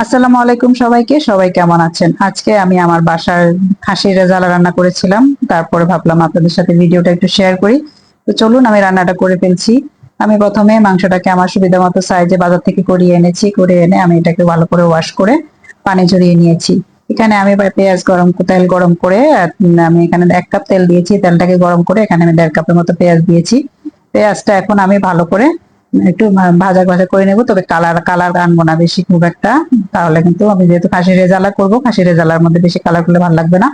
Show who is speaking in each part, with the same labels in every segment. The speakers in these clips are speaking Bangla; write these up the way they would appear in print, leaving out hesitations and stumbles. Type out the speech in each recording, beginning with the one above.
Speaker 1: আসসালামু আলাইকুম সবাইকে। সবাই কেমন আছেন? আজকে আমি আমার বাসার খাসির রেজালা রান্না করেছিলাম। তারপরে ভাবলাম আপনাদের সাথে ভিডিওটা একটু শেয়ার করি। তো চলুন আমি রান্নাটা করে ফেলছি। আমি প্রথমে মাংসটাকে আমার সুবিধা মতো সাইজে বাজার থেকে করিয়ে এনেছি। করে এনে আমি এটাকে ভালো করে ওয়াশ করে পানি ঝরিয়ে নিয়েছি। এখানে আমি তেল গরম করে আমি এখানে 1 কাপ তেল দিয়েছি। তেলটাকে গরম করে এখানে আমি 1.5 কাপের মতো পেঁয়াজ দিয়েছি। পেঁয়াজটা এখন আমি ভালো করে একটু ভাজা ভাজা করে নেব, তবে কালার কালার আনবো না বেশি খুব একটা। তাহলে কিন্তু আমি যেহেতু খাসি রেজালা করবো, খাসি রেজালার মধ্যে বেশি কালার করলে ভালো লাগবে না।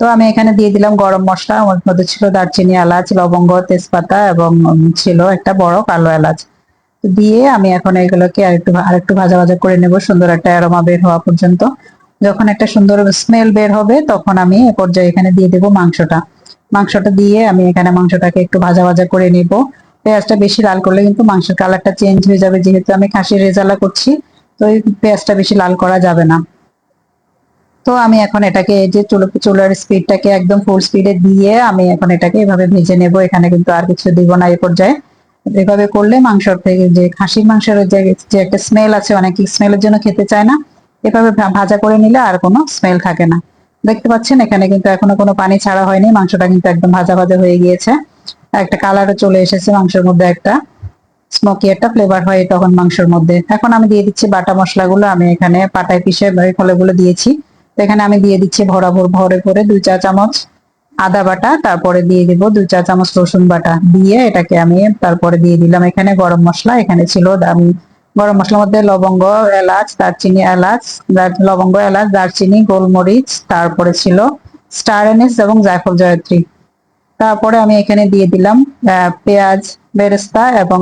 Speaker 1: তো আমি এখানে দিয়ে দিলাম গরম মশলা। ওর মধ্যে ছিল দারচিনি, এলাচ, লবঙ্গ, তেজপাতা এবং ছিল একটা বড় কালো এলাচ। দিয়ে আমি এখন এগুলোকে আরেকটু ভাজা ভাজা করে নেব, সুন্দর একটা অ্যারোমা বের হওয়া পর্যন্ত। যখন একটা সুন্দর স্মেল বের হবে তখন আমি এ পর্যায়ে এখানে দিয়ে দেবো মাংসটা। মাংসটা দিয়ে আমি এখানে মাংসটাকে একটু ভাজা ভাজা করে নিব। পেঁয়াজটা বেশি লাল করলে কিন্তু মাংসের কালারটা চেঞ্জ হয়ে যাবে, যেহেতু আমি খাসির রেজালা করছি। তো এই পেঁয়াজটা বেশি লাল করা যাবে না। তো আমি এখন এটাকে এই যে চুলার স্পিডটাকে একদম ফুল স্পিডে দিয়ে আমি এখন এটাকে এভাবে ভেজে নেব। এখানে কিন্তু আর কিছু দিব না এই পর্যায়ে। এভাবে করলে মাংসর থেকে যে খাসির মাংসের যে একটা স্মেল আছে, অনেকে স্মেলের জন্য খেতে চায় না। এভাবে ভাজা করে নিলে আর কোনো স্মেল থাকে না। দেখতে পাচ্ছেন এখানে কিন্তু এখনো কোনো পানি ছাড়া হয়নি, মাংসটা কিন্তু একদম ভাজা ভাজা হয়ে গিয়েছে। একটা কালারও চলে এসেছে মাংসের মধ্যে, একটা স্মোকি একটা ফ্লেভার হয় তখন মাংসের মধ্যে। এখন আমি দিয়ে দিচ্ছি বাটা মশলাগুলো। আমি এখানে পাটায় পিষে ফলেগুলো দিয়েছি। তো এখানে আমি দিয়ে দিচ্ছি ভরে ভরে 2 চা চামচ আদা বাটা, তারপরে দিয়ে দিব 2 চা চামচ রসুন বাটা। দিয়ে এটাকে আমি তারপরে দিয়ে দিলাম এখানে গরম মশলা। এখানে ছিল গরম মশলার মধ্যে লবঙ্গ, এলাচ, দারচিনি, লবঙ্গ, এলাচ, দারচিনি, গোলমরিচ, তারপরে ছিল স্টার এনিস এবং জায়ফল জয়ত্রী। তারপরে আমি এখানে দিয়ে দিলাম পেঁয়াজ বেরেস্তা এবং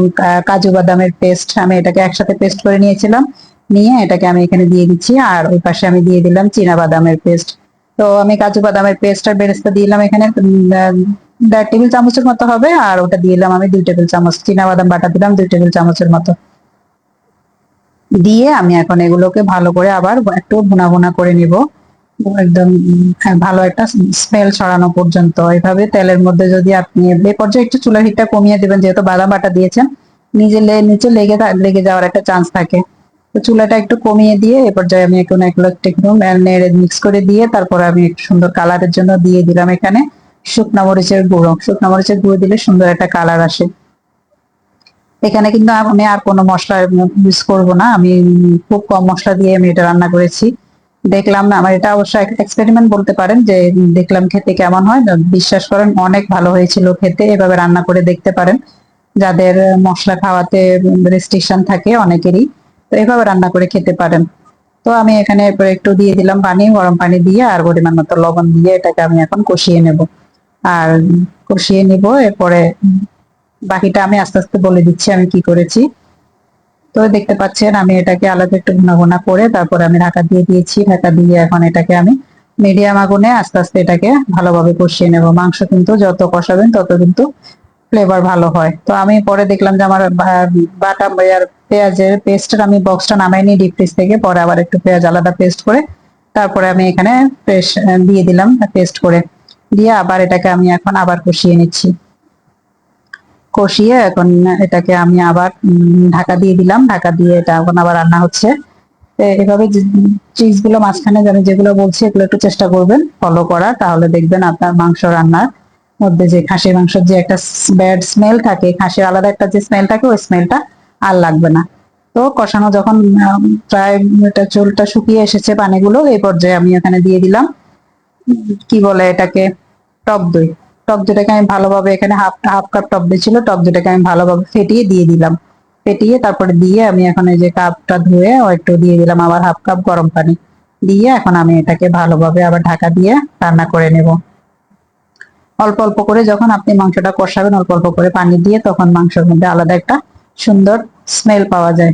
Speaker 1: কাজু বাদামের পেস্ট। আমি এটাকে একসাথে পেস্ট করে নিয়েছিলাম। নিয়ে এটাকে আমি এখানে দিয়ে দিচ্ছি। আর ওই পাশে আমি দিয়ে দিলাম চীনা বাদামের পেস্ট। তো আমি কাজু বাদামের পেস্ট আর বেরেস্তা দিলাম এখানে 1.5 টেবিল চামচের মতো হবে। আর ওটা দিলাম আমি 2 টেবিল চামচ। চীনা বাদাম বাটা দিলাম 2 টেবিল চামচের মতো। দিয়ে আমি এখন এগুলোকে ভালো করে আবার একটু ভুনা ভুনা করে নিব, একদম ভালো একটা স্মেল ছড়ানো পর্যন্ত। এইভাবে তেলের মধ্যে যদি আপনি এ পর্যায়ে একটু চুলার হিটটা কমিয়ে দিবেন, যেহেতু বাদাম বাটা দিয়েছেন, নিচে লেগে যাওয়ার একটা চান্স থাকে। তো চুলাটা একটু কমিয়ে দিয়ে এ পর্যায়ে আমি এগুলো একটু নেড়ে মিক্স করে দিয়ে তারপরে আমি একটু সুন্দর কালারের জন্য দিয়ে দিলাম এখানে শুকনা মরিচের গুঁড়ো। শুকনা মরিচের গুঁড়ো দিলে সুন্দর একটা কালার আসে। এখানে কিন্তু আমি আর কোনো মশলা ইউজ করব না। আমি খুব কম মশলা দিয়ে আমি এটা রান্না করেছি। দেখলাম না, আমার এটা অবশ্য এক্সপেরিমেন্ট বলতে পারেন, যে দেখলাম খেতে কেমন হয়। বিশ্বাস করেন অনেক ভালো হয়েছিল খেতে। এভাবে রান্না করে দেখতে পারেন, যাদের মশলা খাওয়াতে রেস্ট্রিকশন থাকে অনেকেরই। তো এভাবে রান্না করে খেতে পারেন। তো আমি এখানে এরপরে একটু দিয়ে দিলাম পানি, গরম পানি দিয়ে আর পরিমাণ মতো লবণ দিয়ে এটাকে আমি এখন কষিয়ে নেব। আর কষিয়ে নিব, এরপরে বাকিটা আমি আস্তে আস্তে বলে দিচ্ছি আমি কি করেছি। তো দেখতে পাচ্ছেন আমি এটাকে আলাদা একটু ঘন ঘন করে তারপরে আমি ঢাকা দিয়ে দিয়েছি। ঢাকা দিয়ে এখন এটাকে আমি মিডিয়াম আগুনে আস্তে আস্তে এটাকে ভালোভাবে কষিয়ে নেব। মাংস কিন্তু যত কষাবেন তত কিন্তু ফ্লেভার ভালো হয়। তো আমি পরে দেখলাম যে আমার বাটা পেঁয়াজের পেস্টের আমি বক্সটা নামাই নি ডিপ ফ্রিজ থেকে। পরে আবার একটু পেঁয়াজ আলাদা পেস্ট করে তারপরে আমি এখানে দিয়ে দিলাম পেস্ট করে। দিয়ে আবার এটাকে আমি এখন আবার কষিয়ে নিচ্ছি। কষিয়ে এখন এটাকে আমি আবার ঢাকা দিয়ে দিলাম। ঢাকা দিয়ে এটা এখন আবার রান্না হচ্ছে। তো এভাবে চিজ গুলো মাঝখানে আমি যেগুলো বলছি এগুলো একটু চেষ্টা করবেন ফলো করা, তাহলে দেখবেন আপনার মাংস রান্নার মধ্যে যে খাসির মাংসের যে একটা ব্যাড স্মেল থাকে, খাসির আলাদা একটা যে স্মেল থাকে, ওই স্মেলটা আর লাগবে না। তো কষানো যখন প্রায় এটা ঝোলটা শুকিয়ে এসেছে পানিগুলো, এই পর্যায়ে আমি এখানে দিয়ে দিলাম কি বলে এটাকে টক দই। টক দইটাকে আমি ভালোভাবে এখানে হাফ হাফ কাপ টক দই ছিল, টক দইটাকে আমি ভালোভাবে ফেটিয়ে দিয়ে দিলাম। ফেটিয়ে তারপরে দিয়ে আমি এখন এই যে কাপটা ধুয়ে ও একটু দিয়ে দিলাম আবার হাফ কাপ গরম পানি। দিয়ে এখন আমি এটাকে ভালোভাবে আবার ঢাকা দিয়ে রান্না করে নেব। অল্প অল্প করে যখন আপনি মাংসটা কষাবেন, অল্প অল্প করে পানি দিয়ে, তখন মাংসের মধ্যে আলাদা একটা সুন্দর স্মেল পাওয়া যায়।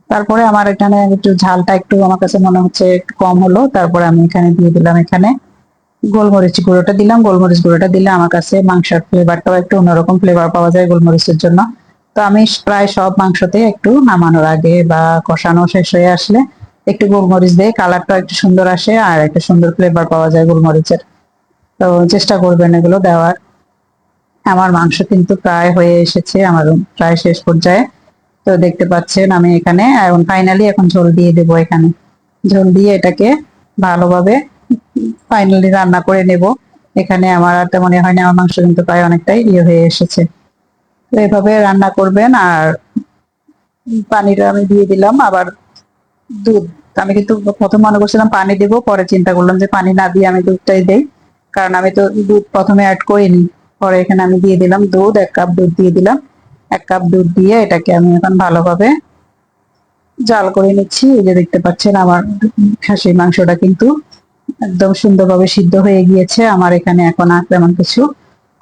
Speaker 1: তারপরে আমার এখানে একটু ঝালটা একটু আমার কাছে মনে হচ্ছে একটু কম হলো। তারপরে আমি এখানে দিয়ে দিলাম এখানে গোলমরিচ গুঁড়োটা দিলাম। গোলমরিচ গুঁড়োটা দিলে আমার কাছে মাংসের ফ্লেভারটাও একটু অন্যরকম ফ্লেভার পাওয়া যায় গোলমরিচের জন্য। তো আমি প্রায় সব মাংসতে একটু নামানোর আগে বা কষানো শেষ হয়ে আসলে একটু গোলমরিচ দিয়ে কালারটা একটু সুন্দর আসে আর একটা সুন্দর ফ্লেভার পাওয়া যায় গোলমরিচের। তো চেষ্টা করবেন এগুলো দেওয়ার। আমার মাংস কিন্তু প্রায় হয়ে এসেছে, আমার প্রায় শেষ পর্যায়ে। তো দেখতে পাচ্ছেন আমি এখানে এখন ফাইনালি এখন ঝোল দিয়ে দেবো। এখানে ঝোল দিয়ে এটাকে ভালোভাবে ফাইনালি রান্না করে নেব। এখানে আমার আর তেমন হয় না, আমার মাংস কিন্তু প্রায় অনেকটাই ইয়ে হয়ে এসেছে। তো এভাবে রান্না করবেন। আর পানিটা আমি দিয়ে দিলাম, আবার দুধ। আমি কিন্তু প্রথম মনে করছিলাম পানি দেবো, পরে চিন্তা করলাম যে পানি না দিয়ে আমি দুধটাই দেই, কারণ আমি তো দুধ প্রথমে অ্যাড করিনি। পরে এখানে আমি দিয়ে দিলাম দুধ, 1 কাপ দুধ দিয়ে দিলাম। 1 কাপ দুধ দিয়ে এটাকে আমি এখন ভালোভাবে জাল করে নিচ্ছি। এই যে দেখতে পাচ্ছেন আমার খাসির মাংসটা কিন্তু একদম সুন্দরভাবে সিদ্ধ হয়ে গিয়েছে। আমার এখানে এখন আর তেমন কিছু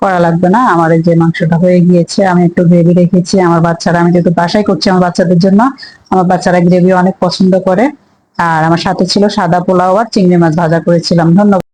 Speaker 1: করা লাগবে না। আমার এই যে মাংসটা হয়ে গিয়েছে, আমি একটু গ্রেভি রেখেছি। আমার বাচ্চারা, আমি যেহেতু বাসায় করছি আমার বাচ্চাদের জন্য, আমার বাচ্চারা গ্রেভি অনেক পছন্দ করে। আর আমার সাথে ছিল সাদা পোলাও আর চিংড়ি মাছ ভাজা করেছিলাম। ধন্যবাদ।